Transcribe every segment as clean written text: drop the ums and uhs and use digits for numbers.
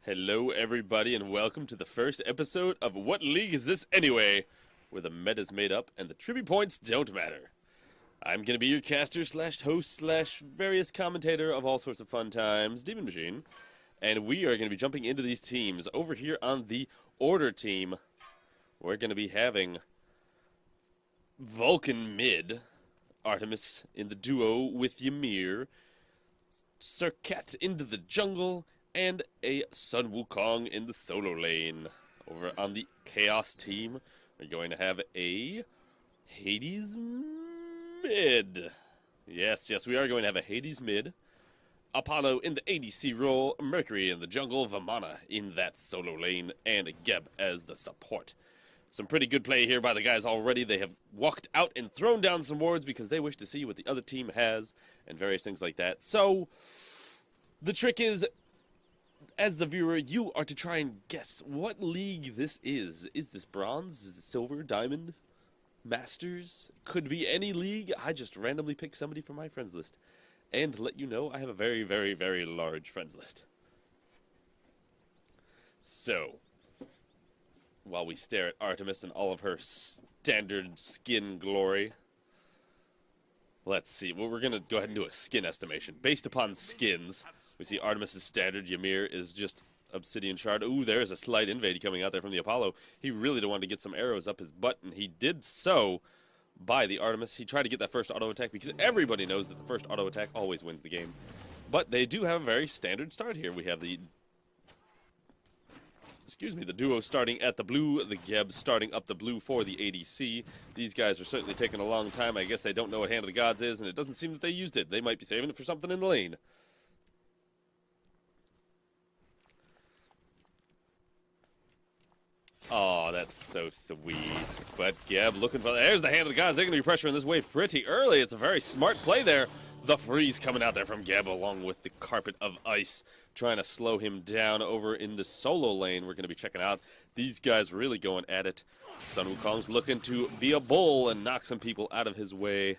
Hello everybody and welcome to the first episode of What League Is This Anyway? Where the meta's made up and the trivia points don't matter. I'm gonna be your caster slash host slash various commentator of all sorts of fun times, deamonmachine. And we are gonna be jumping into these teams. Over here on the order team, we're gonna be having Vulcan mid, Artemis in the duo with Ymir, Serket into the jungle, and a Sun Wukong in the solo lane. Over on the Chaos team, we're going to have a Hades mid. Yes, we are going to have a Hades mid. Apollo in the ADC role, Mercury in the jungle, Vamana in that solo lane, and Geb as the support. Some pretty good play here by the guys already. They have walked out and thrown down some wards because they wish to see what the other team has and various things like that. So, the trick is, as the viewer, you are to try and guess what league this is. Is this bronze? Is it silver? Diamond? Masters? Could be any league. I just randomly picked somebody from my friends list. And to let you know, I have a very, very, very large friends list. So, while we stare at Artemis and all of her standard skin glory, let's see. Well, we're going to go ahead and do a skin estimation. Based upon skins, we see Artemis' standard. Ymir is just Obsidian Shard. Ooh, there's a slight invade coming out there from the Apollo. He really wanted to get some arrows up his butt, and he did so by the Artemis. He tried to get that first auto attack because everybody knows that the first auto attack always wins the game. But they do have a very standard start here. We have the duo starting at the blue, the Geb starting up the blue for the ADC. These guys are certainly taking a long time. I guess they don't know what Hand of the Gods is, and it doesn't seem that they used it. They might be saving it for something in the lane. Oh, that's so sweet. But Geb looking for... There's the Hand of the Gods. They're going to be pressuring this wave pretty early. It's a very smart play there. The freeze coming out there from Geb along with the carpet of ice, trying to slow him down over in the solo lane. We're going to be checking out these guys really going at it. Sun Wukong's looking to be a bull and knock some people out of his way.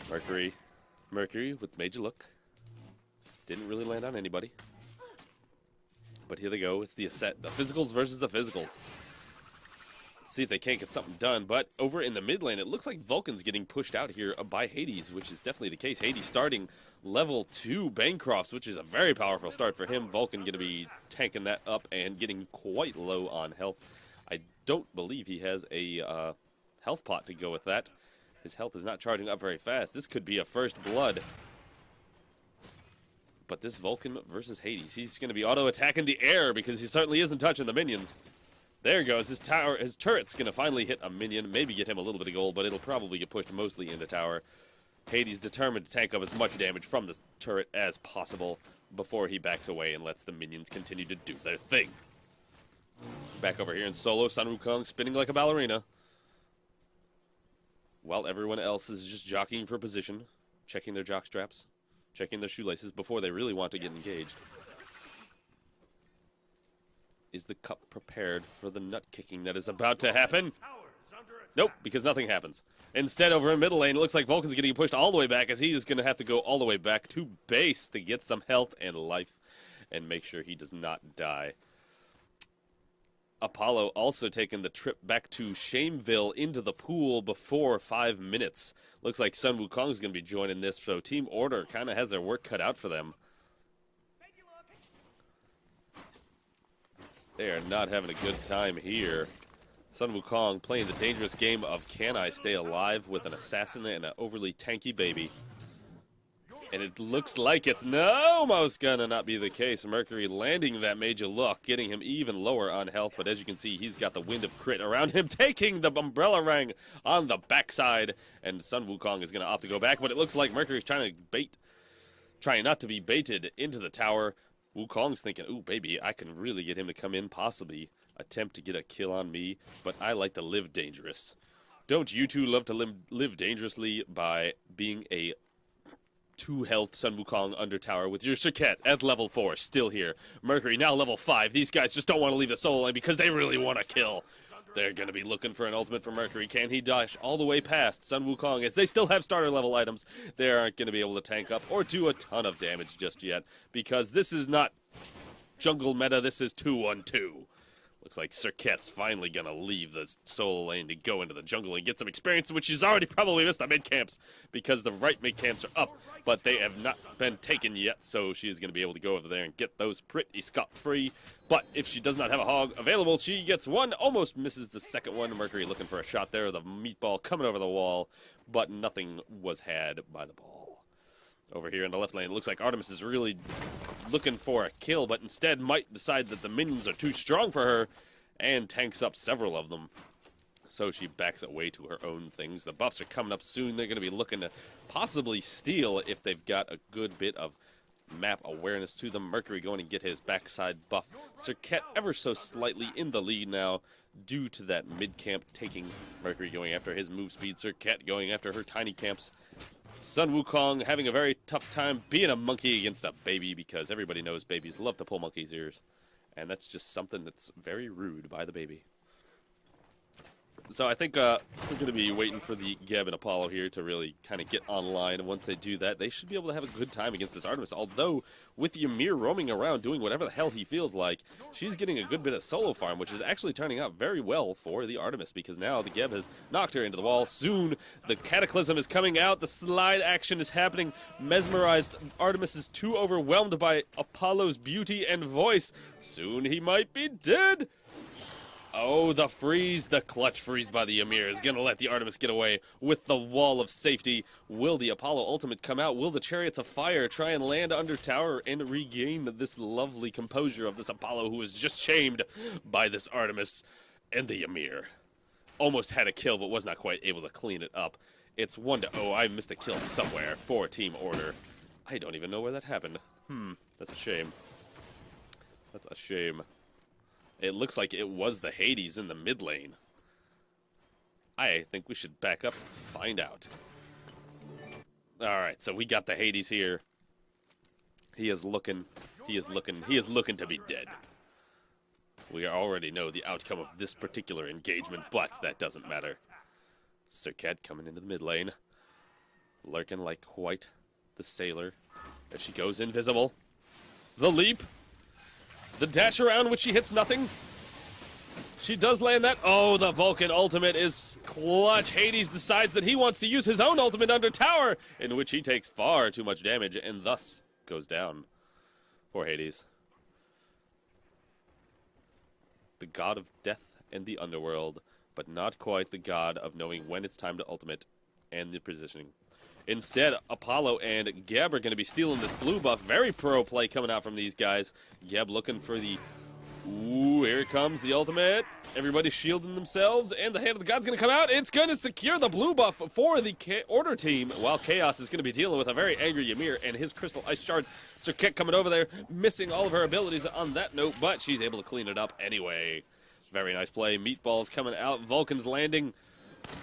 Mercury with the major look. Didn't really land on anybody. But here they go. It's the physicals versus the physicals. Let's see if they can't get something done. But over in the mid lane, it looks like Vulcan's getting pushed out here by Hades, which is definitely the case. Hades starting level 2 Bancrofts, which is a very powerful start for him. Vulcan going to be tanking that up and getting quite low on health. I don't believe he has a health pot to go with that. His health is not charging up very fast. This could be a first blood. But this Vulcan versus Hades, he's going to be auto-attacking the air because he certainly isn't touching the minions. There goes. His turret's going to finally hit a minion, maybe get him a little bit of gold, but it'll probably get pushed mostly into tower. Hades determined to tank up as much damage from the turret as possible before he backs away and lets the minions continue to do their thing. Back over here in solo, Sun Wukong spinning like a ballerina, while everyone else is just jockeying for position, checking their jock straps, checking their shoelaces before they really want to get engaged. Is the cup prepared for the nut kicking that is about to happen? Nope, because nothing happens. Instead, over in middle lane, it looks like Vulcan's getting pushed all the way back as he is going to have to go all the way back to base to get some health and life and make sure he does not die. Apollo also taking the trip back to Shameville into the pool before 5 minutes. Looks like Sun Wukong's going to be joining this, so Team Order kind of has their work cut out for them. They are not having a good time here. Sun Wukong playing the dangerous game of can I stay alive with an assassin and an overly tanky baby. And it looks like it's almost gonna not be the case. Mercury landing that major look, getting him even lower on health. But as you can see, he's got the wind of crit around him, taking the umbrella ring on the backside. And Sun Wukong is gonna opt to go back, but it looks like Mercury's trying not to be baited into the tower. Wukong's thinking, ooh, baby, I can really get him to come in, possibly attempt to get a kill on me, but I like to live dangerous. Don't you two love to live dangerously by being a 2 health Sun Wukong under tower with your Serket at level 4, still here. Mercury now level 5. These guys just don't want to leave the solo lane because they really want to kill. They're going to be looking for an ultimate for Mercury. Can he dash all the way past Sun Wukong? As they still have starter level items, they aren't going to be able to tank up or do a ton of damage just yet, because this is not jungle meta, this is 2-1-2. Looks like Serket's finally going to leave the solo lane to go into the jungle and get some experience, which she's already probably missed the mid-camps because the right mid-camps are up, but they have not been taken yet, so she's going to be able to go over there and get those pretty scot-free. But if she does not have a hog available, she gets one, almost misses the second one. Mercury looking for a shot there, the meatball coming over the wall, but nothing was had by the ball. Over here in the left lane, it looks like Artemis is really looking for a kill, but instead might decide that the minions are too strong for her and tanks up several of them. So she backs away to her own things. The buffs are coming up soon. They're going to be looking to possibly steal if they've got a good bit of map awareness to them. Mercury going to get his backside buff. Serket ever so slightly in the lead now due to that mid-camp taking. Mercury going after his move speed. Serket going after her tiny camps. Sun Wukong having a very tough time being a monkey against a baby because everybody knows babies love to pull monkeys' ears. And that's just something that's very rude by the baby. So I think we're going to be waiting for the Geb and Apollo here to really kind of get online. And once they do that, they should be able to have a good time against this Artemis. Although, with Ymir roaming around doing whatever the hell he feels like, she's getting a good bit of solo farm, which is actually turning out very well for the Artemis. Because now the Geb has knocked her into the wall. Soon, the Cataclysm is coming out. The slide action is happening. Mesmerized Artemis is too overwhelmed by Apollo's beauty and voice. Soon he might be dead. Oh, the freeze, the clutch freeze by the Ymir is going to let the Artemis get away with the wall of safety. Will the Apollo ultimate come out? Will the Chariots of Fire try and land under tower and regain this lovely composure of this Apollo who was just shamed by this Artemis and the Ymir? Almost had a kill, but was not quite able to clean it up. It's 1-0. I missed a kill somewhere for Team Order. I don't even know where that happened. That's a shame. That's a shame. It looks like it was the Hades in the mid lane. I think we should back up and find out. Alright, so we got the Hades here. He is looking to be dead. We already know the outcome of this particular engagement, but that doesn't matter. Serket coming into the mid lane. Lurking like quite the sailor. As she goes invisible. The leap. The dash around, which she hits nothing. She does land that. Oh, the Vulcan ultimate is clutch. Hades decides that he wants to use his own ultimate under tower, in which he takes far too much damage and thus goes down. Poor Hades. The god of death and the underworld, but not quite the god of knowing when it's time to ultimate and the positioning. Instead, Apollo and Geb are going to be stealing this blue buff. Very pro play coming out from these guys. Geb looking for the... Ooh, here it comes, the ultimate. Everybody shielding themselves, and the Hand of the God's going to come out. It's going to secure the blue buff for the Order team, while Chaos is going to be dealing with a very angry Ymir and his Crystal Ice Shards. Serket coming over there, missing all of her abilities on that note, but she's able to clean it up anyway. Very nice play. Meatballs coming out. Vulcan's landing.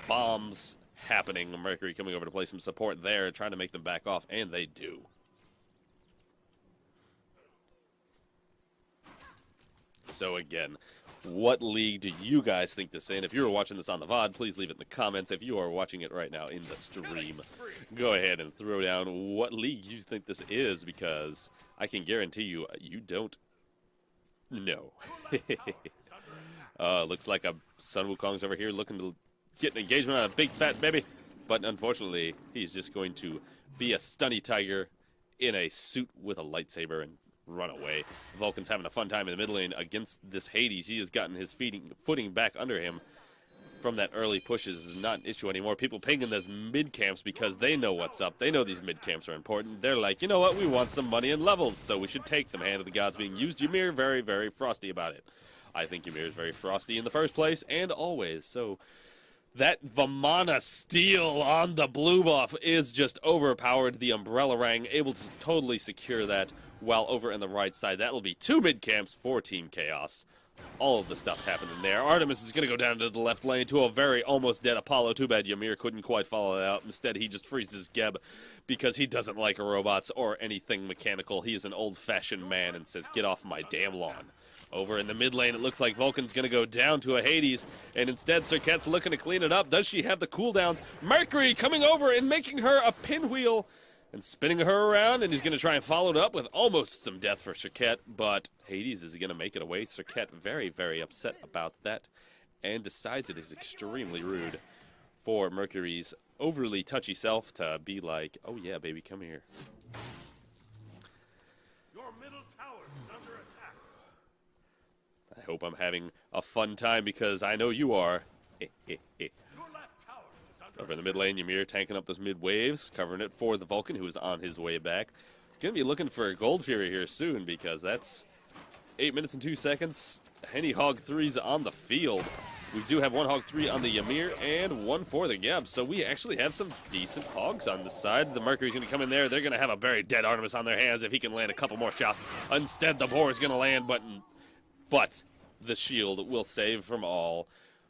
Bombs happening. Mercury coming over to play some support there, trying to make them back off, and they do. So again, what league do you guys think this in? If you were watching this on the VOD, please leave it in the comments. If you are watching it right now in the stream, go ahead and throw down what league you think this is, because I can guarantee you, you don't know. Looks like a Sun Wukong's over here looking to get an engagement on a big fat baby, but unfortunately, he's just going to be a stunny tiger in a suit with a lightsaber and run away. Vulcan's having a fun time in the mid lane against this Hades. He has gotten his footing back under him from that early pushes. Is not an issue anymore. People pinging those mid camps because they know what's up. They know these mid camps are important. They're like, you know what? We want some money and levels, so we should take them. Hand of the Gods being used. Ymir very, very frosty about it. I think Ymir is very frosty in the first place and always. So that Vamana steal on the blue buff is just overpowered. The Umbrella Rang able to totally secure that, while over in the right side, that will be 2 mid camps for Team Chaos. All of the stuff's happening there. Artemis is going to go down to the left lane to a very almost dead Apollo. Too bad Ymir couldn't quite follow that out. Instead, he just freezes Geb because he doesn't like robots or anything mechanical. He is an old-fashioned man and says, get off my damn lawn. Over in the mid lane, it looks like Vulcan's going to go down to a Hades, and instead Serket's looking to clean it up. Does she have the cooldowns? Mercury coming over and making her a pinwheel, and spinning her around, and he's going to try and follow it up with almost some death for Serket, but Hades is going to make it away. Serket very, very upset about that and decides it is extremely rude for Mercury's overly touchy self to be like, oh yeah, baby, come here. Your middle tower is under attack. I hope I'm having a fun time because I know you are. Your left tower is under Over in the mid lane, Ymir tanking up those mid waves, covering it for the Vulcan, who is on his way back. Gonna be looking for a Gold Fury here soon because that's 8 minutes and 2 seconds. Henny Hog 3's on the field. We do have one Hog 3 on the Ymir and one for the Geb, so we actually have some decent Hogs on this side. The Mercury's gonna come in there. They're gonna have a very dead Artemis on their hands if he can land a couple more shots. Instead, the boar is gonna land, but the shield will save from all.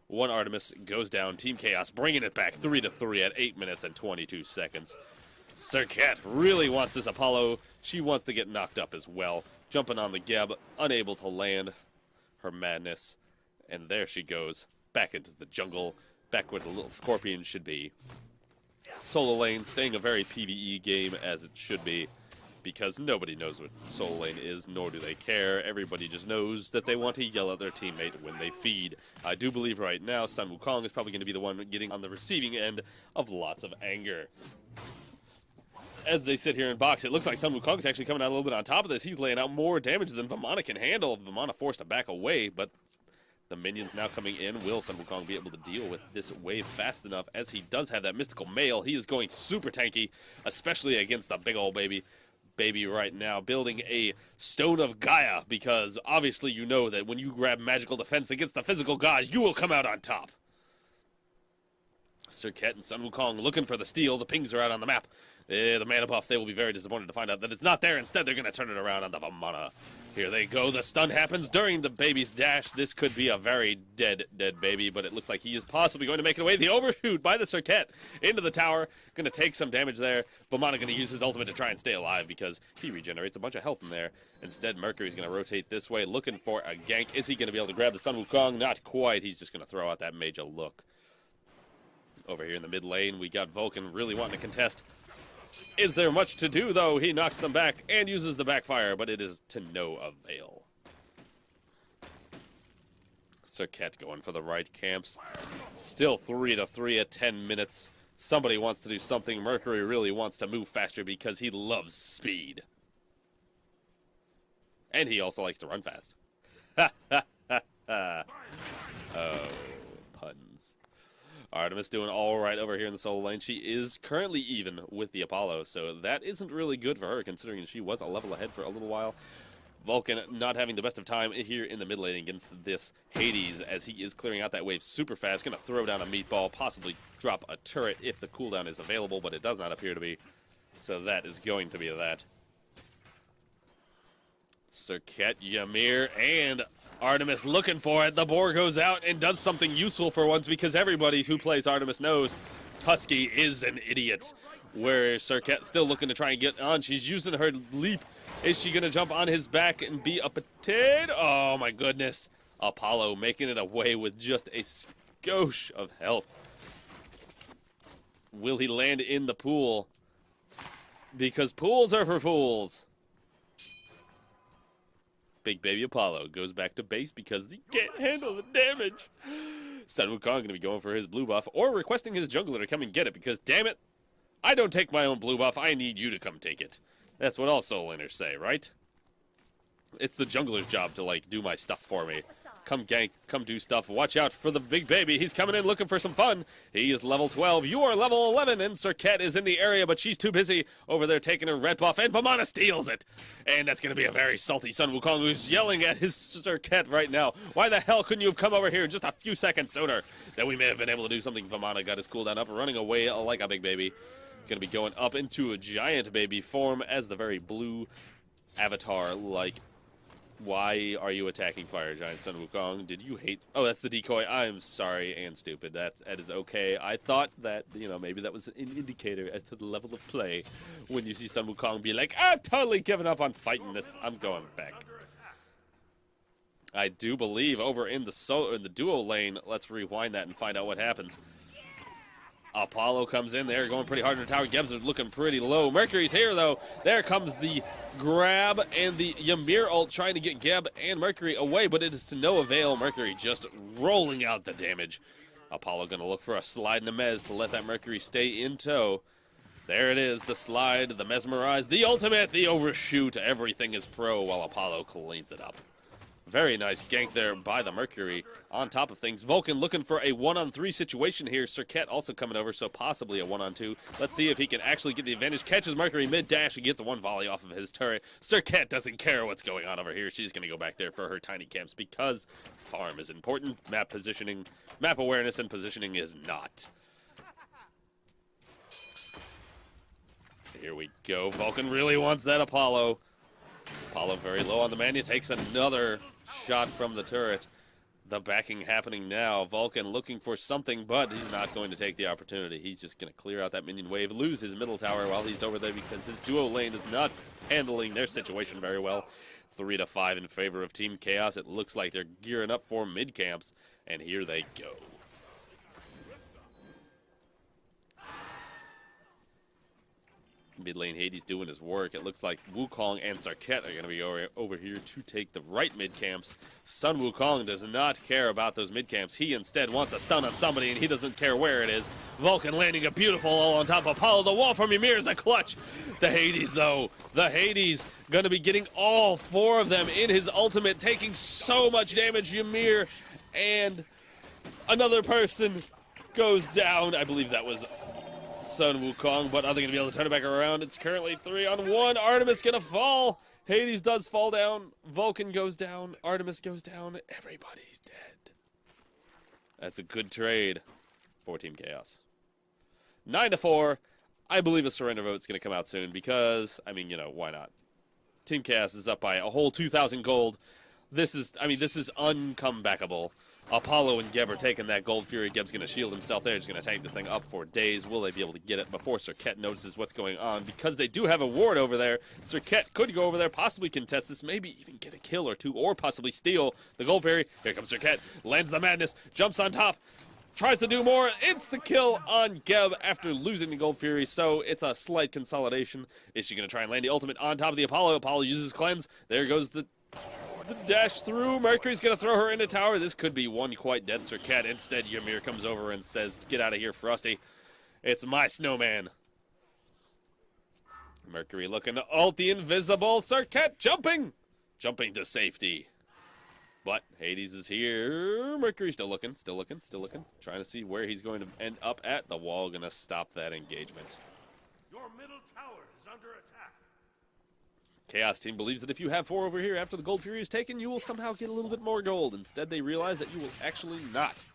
One Artemis goes down. Team Chaos bringing it back 3-3 at 8 minutes and 22 seconds. Serket really wants this Apollo. She wants to get knocked up as well. Jumping on the Geb, unable to land her madness. And there she goes, back into the jungle, back where the little scorpion should be. Solo lane staying a very PvE game as it should be, because nobody knows what solo lane is, nor do they care. Everybody just knows that they want to yell at their teammate when they feed. I do believe right now Sun Wukong is probably going to be the one getting on the receiving end of lots of anger. As they sit here in box, it looks like Sun Wukong is actually coming out a little bit on top of this. He's laying out more damage than Vamana can handle. Vamana forced to back away, but the minions now coming in. Will Sun Wukong be able to deal with this wave fast enough, as he does have that mystical mail? He is going super tanky, especially against the big old baby right now, building a Stone of Gaia, because obviously you know that when you grab magical defense against the physical gods, you will come out on top. Serket and Sun Wukong looking for the steal. The pings are out on the map. The mana buff, they will be very disappointed to find out that it's not there. Instead, they're going to turn it around on the Vamana. Here they go. The stun happens during the baby's dash. This could be a very dead baby, but it looks like he is possibly going to make it away. The overshoot by the Serket into the tower. Going to take some damage there. Vamana going to use his ultimate to try and stay alive because he regenerates a bunch of health in there. Instead, Mercury's going to rotate this way, looking for a gank. Is he going to be able to grab the Sun Wukong? Not quite. He's just going to throw out that major look. Over here in the mid lane, we got Vulcan really wanting to contest. Is there much to do, though? He knocks them back and uses the backfire, but it is to no avail. Serket going for the right camps. Still 3-3 at 10 minutes. Somebody wants to do something. Mercury really wants to move faster because he loves speed. And he also likes to run fast. Ha ha ha ha. Oh, puns. Artemis doing all right over here in the solo lane. She is currently even with the Apollo, so that isn't really good for her, considering she was a level ahead for a little while. Vulcan not having the best of time here in the mid lane against this Hades, as he is clearing out that wave super fast. Going to throw down a meatball, possibly drop a turret if the cooldown is available, but it does not appear to be. So that is going to be that. Serket, Ymir, and Artemis looking for it. The boar goes out and does something useful for once, because everybody who plays Artemis knows Tusky is an idiot. Where Serket still looking to try and get on. She's using her leap. Is she going to jump on his back and be a potato? Oh my goodness. Apollo making it away with just a skosh of health. Will he land in the pool? Because pools are for fools. Big baby Apollo goes back to base because he can't handle the damage. Sun Wukong going to be going for his blue buff or requesting his jungler to come and get it because, damn it, I don't take my own blue buff. I need you to come take it. That's what all soul laners say, right? It's the jungler's job to, like, do my stuff for me. Come gank, come do stuff. Watch out for the big baby. He's coming in looking for some fun. He is level 12. You are level 11, and Serket is in the area, but she's too busy over there taking her red buff, and Vamana steals it. And that's going to be a very salty Sun Wukong who's yelling at his Serket right now. Why the hell couldn't you have come over here just a few seconds sooner? Then we may have been able to do something. Vamana got his cooldown up, running away like a big baby. Going to be going up into a giant baby form as the very blue avatar, like... Why are you attacking Fire Giant Sun Wukong? Did you hate... Oh, that's the decoy. I'm sorry and stupid. That is okay. I thought that, you know, maybe that was an indicator as to the level of play when you see Sun Wukong be like, I've totally given up on fighting this. I'm going back. I do believe over in the duo lane, let's rewind that and find out what happens. Apollo comes in there, going pretty hard in the tower. Gebs are looking pretty low. Mercury's here, though. There comes the grab and the Ymir ult trying to get Geb and Mercury away, but it is to no avail. Mercury just rolling out the damage. Apollo going to look for a slide and a mez to let that Mercury stay in tow. There it is, the slide, the mesmerize, the ultimate, the overshoot. Everything is pro while Apollo cleans it up. Very nice gank there by the Mercury on top of things. Vulcan looking for a 1-on-3 situation here. Serket also coming over, so possibly a 1-on-2. Let's see if he can actually get the advantage. Catches Mercury mid-dash and gets one volley off of his turret. Serket doesn't care what's going on over here. She's going to go back there for her tiny camps because farm is important. Map positioning, map awareness and positioning is not. Here we go. Vulcan really wants that Apollo. Apollo very low on the mania, takes another shot from the turret. The backing happening now. Vulcan looking for something, but he's not going to take the opportunity. He's just going to clear out that minion wave, lose his middle tower while he's over there because his duo lane is not handling their situation very well. 3-5 in favor of Team Chaos. It looks like they're gearing up for mid camps, and here they go. Mid lane Hades doing his work. It looks like Wukong and Serket are going to be over here to take the right mid camps. Sun Wukong does not care about those mid camps. He instead wants a stun on somebody, and he doesn't care where it is. Vulcan landing a beautiful all on top of Apollo. The wall from Ymir is a clutch. The Hades, though. The Hades going to be getting all four of them in his ultimate, taking so much damage. Ymir and another person goes down. I believe that was Sun Wukong, but are they going to be able to turn it back around? It's currently 3-on-1. Artemis going to fall. Hades does fall down. Vulcan goes down. Artemis goes down. Everybody's dead. That's a good trade for Team Chaos. 9-4. I believe a surrender vote's going to come out soon because, I mean, you know, why not? Team Chaos is up by a whole 2,000 gold. This is uncomebackable. Apollo and Geb are taking that Gold Fury. Geb's going to shield himself there. He's going to tank this thing up for days. Will they be able to get it before Serket notices what's going on? Because they do have a ward over there, Serket could go over there, possibly contest this, maybe even get a kill or two, or possibly steal the Gold Fury. Here comes Serket, lands the madness, jumps on top, tries to do more. It's the kill on Geb after losing the Gold Fury, so it's a slight consolidation. Is she going to try and land the ultimate on top of the Apollo? Apollo uses cleanse. There goes the dash through. Mercury's going to throw her into tower. This could be one quite dead Serket. Instead, Ymir comes over and says, get out of here, Frosty. It's my snowman. Mercury looking to ult the invisible. Serket jumping. Jumping to safety. But Hades is here. Mercury's still looking, still looking, still looking. Trying to see where he's going to end up at. The wall going to stop that engagement. Your middle tower is under attack. Chaos team believes that if you have 4 over here after the Gold Fury is taken, you will somehow get a little bit more gold. Instead, they realize that you will actually not.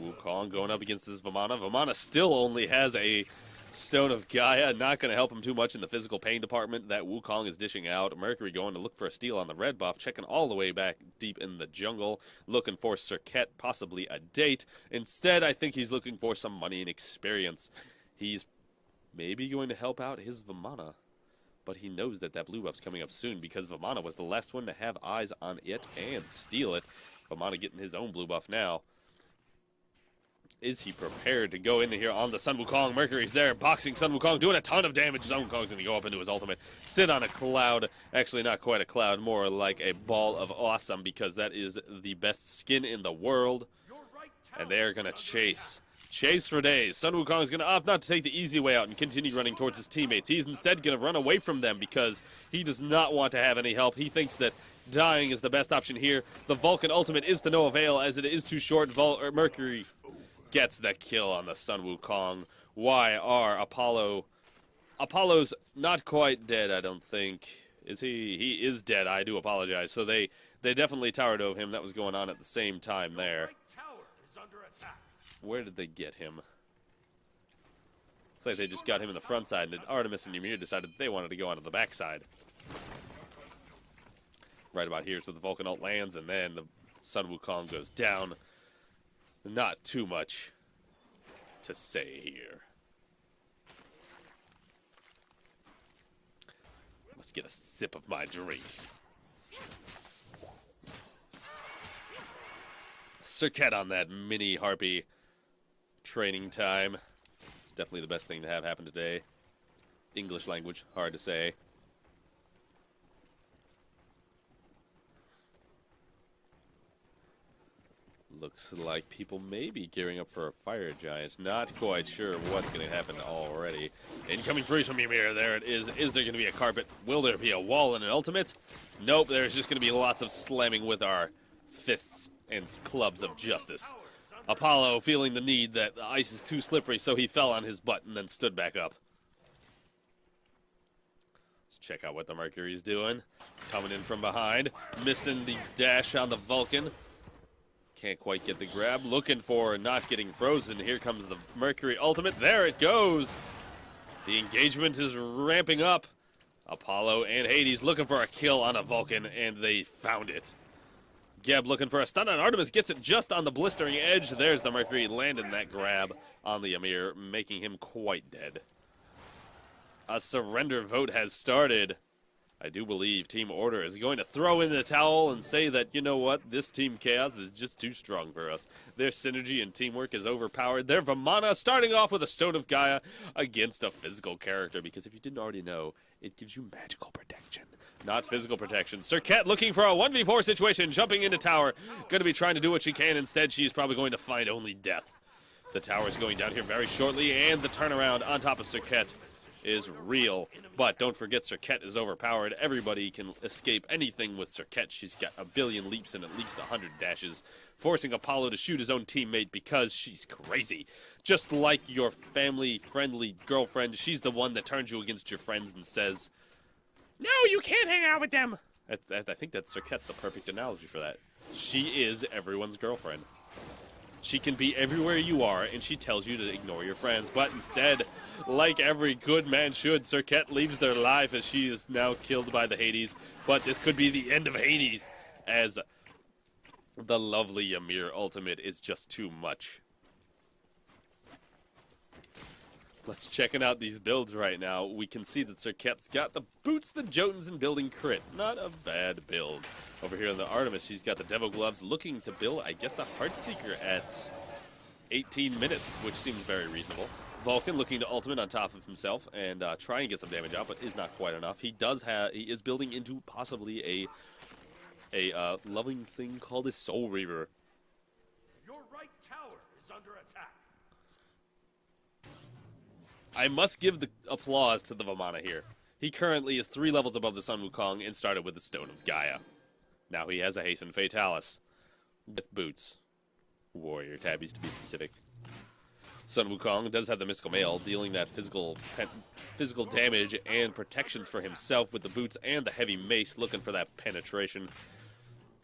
Wukong going up against this Vamana. Vamana still only has a Stone of Gaia, not going to help him too much in the physical pain department that Wukong is dishing out. Mercury going to look for a steal on the red buff, checking all the way back deep in the jungle, looking for Serket, possibly a date. Instead, I think he's looking for some money and experience. He's maybe going to help out his Vamana, but he knows that that blue buff's coming up soon because Vamana was the last one to have eyes on it and steal it. Vamana getting his own blue buff now. Is he prepared to go into here on the Sun Wukong? Mercury's there, boxing Sun Wukong, doing a ton of damage. Sun Wukong's going to go up into his ultimate, sit on a cloud. Actually, not quite a cloud, more like a ball of awesome, because that is the best skin in the world. And they're going to chase. Chase for days. Sun Wukong's going to opt not to take the easy way out and continue running towards his teammates. He's instead going to run away from them because he does not want to have any help. He thinks that dying is the best option here. The Vulcan ultimate is to no avail as it is too short. Mercury gets the kill on the Sun Wukong. YR Apollo's not quite dead, I don't think. Is he? He is dead. I do apologize. So they definitely towered over him. That was going on at the same time there. Where did they get him? It's like they just got him in the front side, and Artemis and Ymir decided they wanted to go onto the back side. Right about here, so the Vulcan ult lands, and then the Sun Wukong goes down. Not too much to say here. Let's get a sip of my drink. Serket on that mini harpy training time. It's definitely the best thing to have happen today. English language, hard to say. Looks like people may be gearing up for a fire giant. Not quite sure what's going to happen already. Incoming freeze from Ymir. There it is. Is there going to be a carpet? Will there be a wall and an ultimate? Nope, there's just going to be lots of slamming with our fists and clubs of justice. Apollo feeling the need that the ice is too slippery, so he fell on his butt and then stood back up. Let's check out what the Mercury's doing. Coming in from behind. Missing the dash on the Vulcan. Can't quite get the grab. Looking for not getting frozen. Here comes the Mercury ultimate. There it goes. The engagement is ramping up. Apollo and Hades looking for a kill on a Vulcan, and they found it. Geb looking for a stun on Artemis. Gets it just on the blistering edge. There's the Mercury landing that grab on the Ymir, making him quite dead. A surrender vote has started. I do believe Team Order is going to throw in the towel and say that, you know what, this Team Chaos is just too strong for us. Their synergy and teamwork is overpowered. Their Vamana starting off with a Stone of Gaia against a physical character, because if you didn't already know, it gives you magical protection, not physical protection. Serket looking for a 1v4 situation, jumping into tower. Going to be trying to do what she can. Instead, she's probably going to find only death. The tower is going down here very shortly, and the turnaround on top of Serket is real. But don't forget, Serket is overpowered. Everybody can escape anything with Serket. She's got a billion leaps and at least 100 dashes, forcing Apollo to shoot his own teammate because she's crazy. Just like your family-friendly girlfriend, she's the one that turns you against your friends and says, "No, you can't hang out with them." I think that Serket's the perfect analogy for that. She is everyone's girlfriend. She can be everywhere you are, and she tells you to ignore your friends. But instead, like every good man should, Serket leaves their life as she is now killed by the Hades. But this could be the end of Hades, as the lovely Ymir ultimate is just too much. Let's check out these builds right now. We can see that Serket's got the boots, the Jotuns, and building crit. Not a bad build. Over here on the Artemis, she's got the Devil Gloves, looking to build, I guess, a Heartseeker at 18 minutes, which seems very reasonable. Vulcan looking to ultimate on top of himself and try and get some damage out, but is not quite enough. He is building into possibly a loving thing called a Soul Reaver. Your right tower is under attack. I must give the applause to the Vamana here. He currently is 3 levels above the Sun Wukong and started with the Stone of Gaia. Now he has a Hasten Fatalis with boots. Warrior tabbies, to be specific. Sun Wukong does have the Mystical Mail, dealing that physical damage and protections for himself with the boots and the heavy mace, looking for that penetration.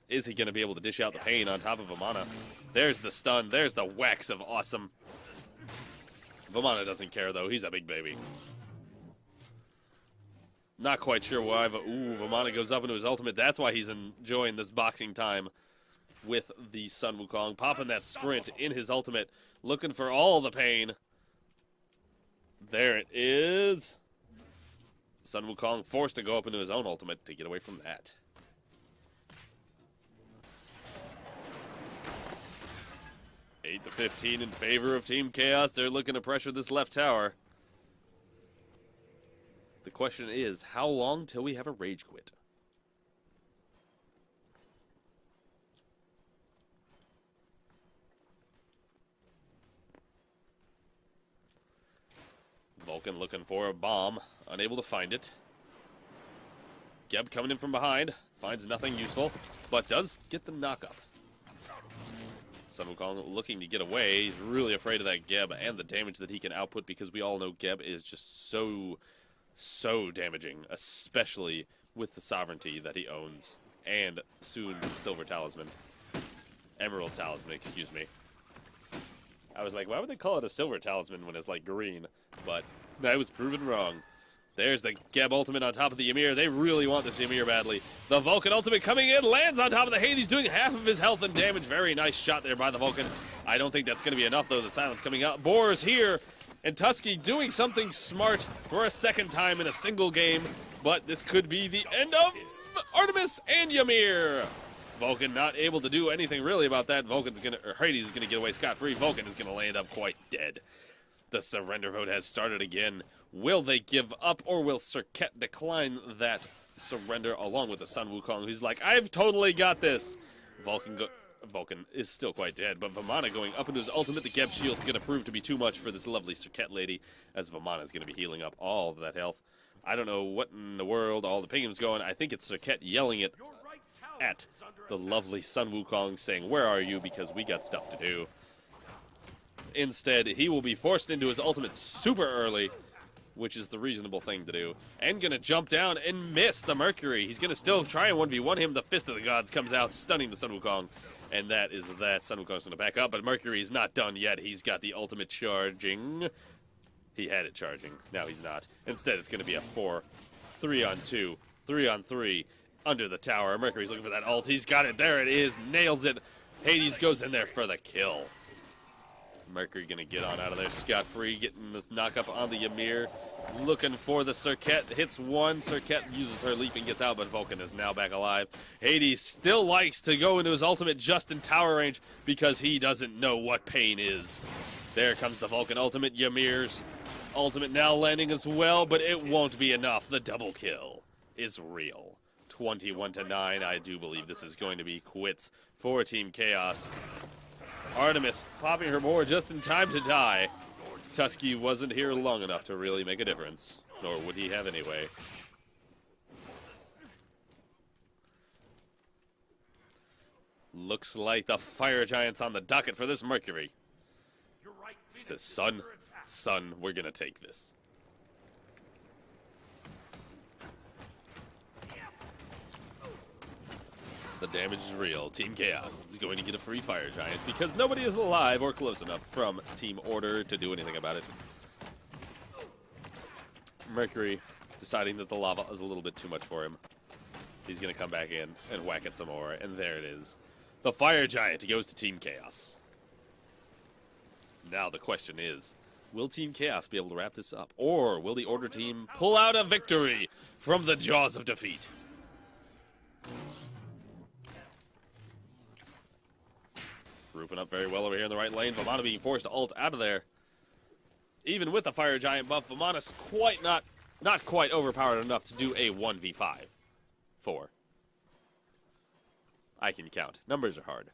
Is he going to be able to dish out the pain on top of Vamana? There's the stun. There's the wax of awesome. Vamana doesn't care, though. He's a big baby. Not quite sure why, but ooh, Vamana goes up into his ultimate. That's why he's enjoying this boxing time with the Sun Wukong. Popping that sprint in his ultimate, looking for all the pain. There it is. Sun Wukong forced to go up into his own ultimate to get away from that. Eight to 15 in favor of Team Chaos. They're looking to pressure this left tower. The question is, how long till we have a rage quit? Vulcan looking for a bomb, unable to find it. Geb coming in from behind, finds nothing useful, but does get the knockup. Sun Wukong looking to get away. He's really afraid of that Geb and the damage that he can output, because we all know Geb is just so damaging, especially with the sovereignty that he owns, and soon Silver Talisman. Emerald Talisman, excuse me. I was like, why would they call it a Silver Talisman when it's like green? But I was proven wrong. There's the Geb ultimate on top of the Ymir. They really want this Ymir badly. The Vulcan ultimate coming in, lands on top of the Hades, doing half of his health and damage. Very nice shot there by the Vulcan. I don't think that's going to be enough, though. The silence coming out. Boar's here, and Tusky doing something smart for a second time in a single game. But this could be the end of Artemis and Ymir. Vulcan not able to do anything really about that. Hades is gonna get away scot-free. Vulcan is gonna land up quite dead. The surrender vote has started again. Will they give up, or will Serket decline that surrender along with the Sun Wukong, who's like, I've totally got this. Vulcan is still quite dead, but Vamana going up into his ultimate. The Geb shield's gonna prove to be too much for this lovely Serket lady, as Vamana is gonna be healing up all of that health. I don't know what in the world all the pingham's going. I think it's Serket yelling it at the lovely Sun Wukong, saying, where are you, because we got stuff to do. Instead, he will be forced into his ultimate super early, which is the reasonable thing to do, and gonna jump down and miss the Mercury. He's gonna still try and 1v1 him. The Fist of the Gods comes out, stunning the Sun Wukong, and that is that. Sun Wukong's gonna back up, but Mercury's not done yet. He's got the ultimate charging. He had it charging. Now he's not. Instead, it's gonna be a 3-on-2, 3-on-3, under the tower. Mercury's looking for that ult. He's got it. There it is. Nails it. Hades goes in there for the kill. Mercury gonna get on out of there scot-free, getting this knock up on the Ymir. Looking for the Serket. Hits one. Serket uses her leap and gets out, but Vulcan is now back alive. Hades still likes to go into his ultimate just in tower range because he doesn't know what pain is. There comes the Vulcan ultimate. Ymir's ultimate now landing as well, but it won't be enough. The double kill is real. 21-9. I do believe this is going to be quits for Team Chaos. Artemis popping her more just in time to die. Tusky wasn't here long enough to really make a difference, nor would he have anyway. Looks like the Fire Giant's on the docket for this Mercury. He says, son, we're gonna take this. The damage is real. Team Chaos is going to get a free Fire Giant because nobody is alive or close enough from Team Order to do anything about it. Mercury deciding that the lava is a little bit too much for him. He's going to come back in and whack it some more, and there it is. The Fire Giant goes to Team Chaos. Now the question is, will Team Chaos be able to wrap this up, or will the Order team pull out a victory from the jaws of defeat? Grouping up very well over here in the right lane. Vamana being forced to ult out of there. Even with the Fire Giant buff, Vamana's not quite overpowered enough to do a 1v5. 4. I can count. Numbers are hard.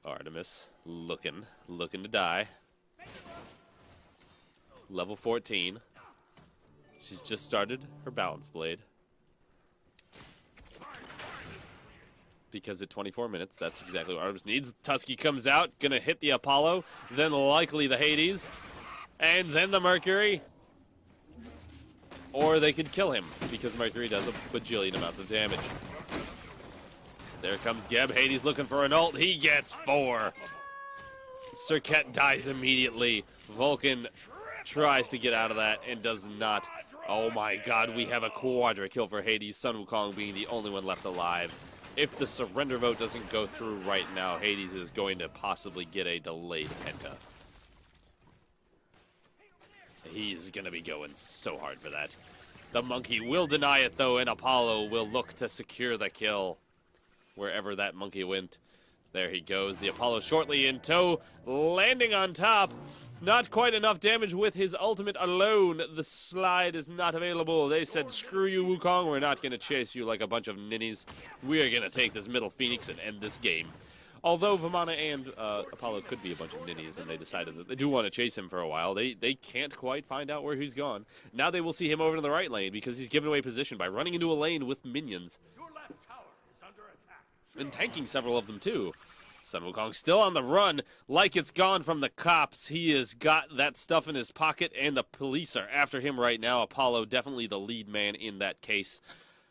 Artemis looking to die. Level 14. She's just started her balance blade. Because at 24 minutes, that's exactly what Artemis needs. Tusky comes out, gonna hit the Apollo, then likely the Hades, and then the Mercury. Or they could kill him, because Mercury does a bajillion amounts of damage. There comes Geb. Hades looking for an ult. He gets 4. Serket dies immediately. Vulcan tries to get out of that and does not. Oh my god, we have a quadra kill for Hades, Sun Wukong being the only one left alive. If the surrender vote doesn't go through right now, Hades is going to possibly get a delayed penta. He's going to be going so hard for that. The monkey will deny it though, and Apollo will look to secure the kill. Wherever that monkey went. There he goes. The Apollo shortly in tow, landing on top. Not quite enough damage with his ultimate alone. The slide is not available. They said, screw you, Wukong. We're not going to chase you like a bunch of ninnies. We are going to take this middle Phoenix and end this game. Although Vamana and Apollo could be a bunch of ninnies, and they decided that they do want to chase him for a while, they can't quite find out where he's gone. Now they will see him over to the right lane because he's given away position by running into a lane with minions. Your left tower is under attack. And tanking several of them, too. Sun Wukong still on the run, like it's gone from the cops. He has got that stuff in his pocket, and the police are after him right now. Apollo, definitely the lead man in that case.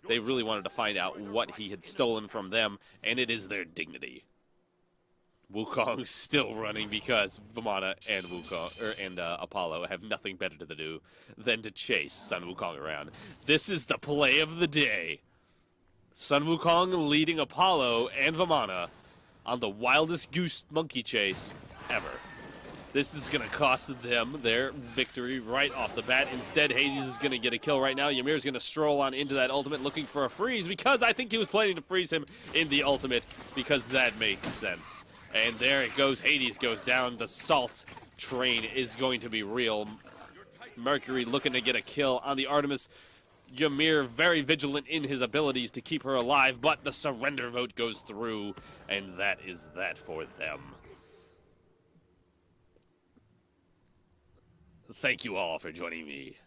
They really wanted to find out what he had stolen from them, and it is their dignity. Wukong still running because Vamana and Apollo have nothing better to do than to chase Sun Wukong around. This is the play of the day. Sun Wukong leading Apollo and Vamana on the wildest goose monkey chase ever. This is going to cost them their victory right off the bat. Instead, Hades is going to get a kill right now. Ymir's going to stroll on into that ultimate looking for a freeze because I think he was planning to freeze him in the ultimate because that makes sense. And there it goes. Hades goes down. The salt train is going to be real. Mercury looking to get a kill on the Artemis. Ymir very vigilant in his abilities to keep her alive, but the surrender vote goes through, and that is that for them. Thank you all for joining me.